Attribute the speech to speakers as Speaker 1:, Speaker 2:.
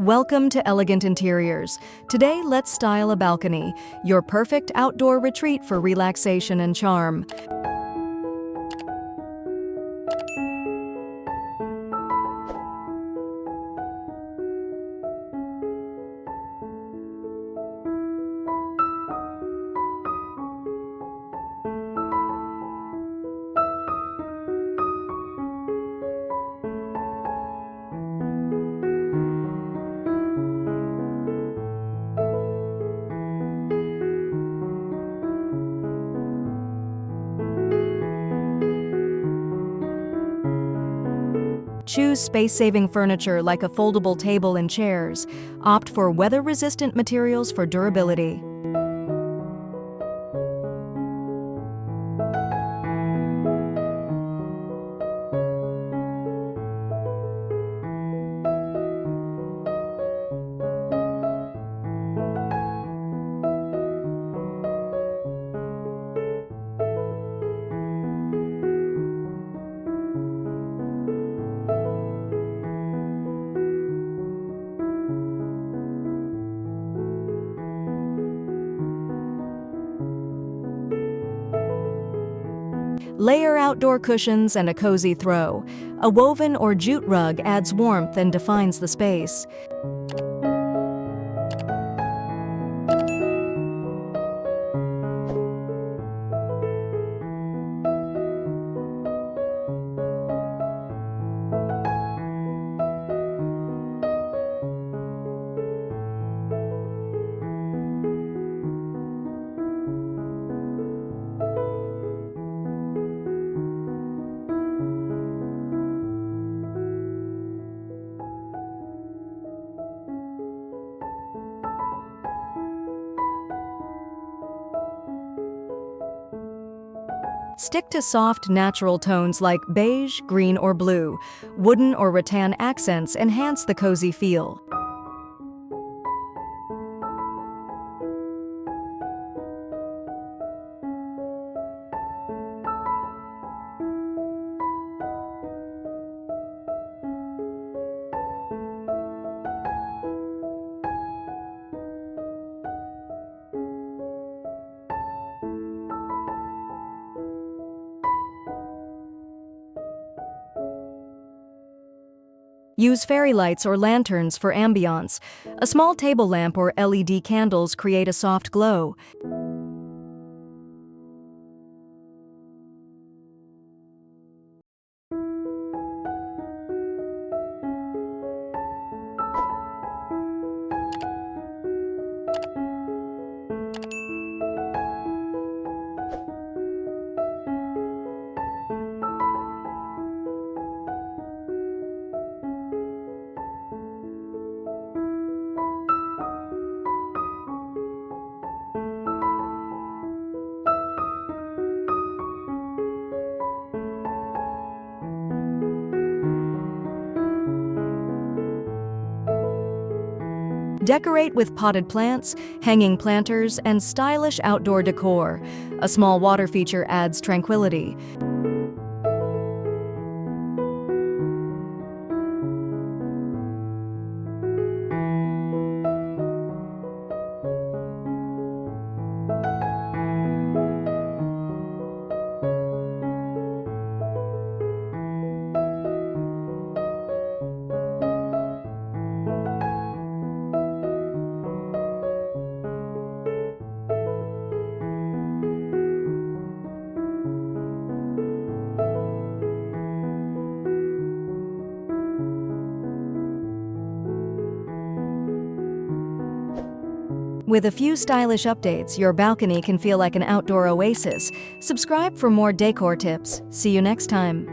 Speaker 1: Welcome to Elegant Interiors. Today, let's style a balcony, your perfect outdoor retreat for relaxation and charm. Choose space-saving furniture like a foldable table and chairs. Opt for weather-resistant materials for durability. Layer outdoor cushions and a cozy throw. A woven or jute rug adds warmth and defines the space. Stick to soft, natural tones like beige, green, or blue. Wooden or rattan accents enhance the cozy feel. Use fairy lights or lanterns for ambiance. A small table lamp or LED candles create a soft glow. Decorate with potted plants, hanging planters, and stylish outdoor decor. A small water feature adds tranquility. With a few stylish updates, your balcony can feel like an outdoor oasis. Subscribe for more decor tips. See you next time.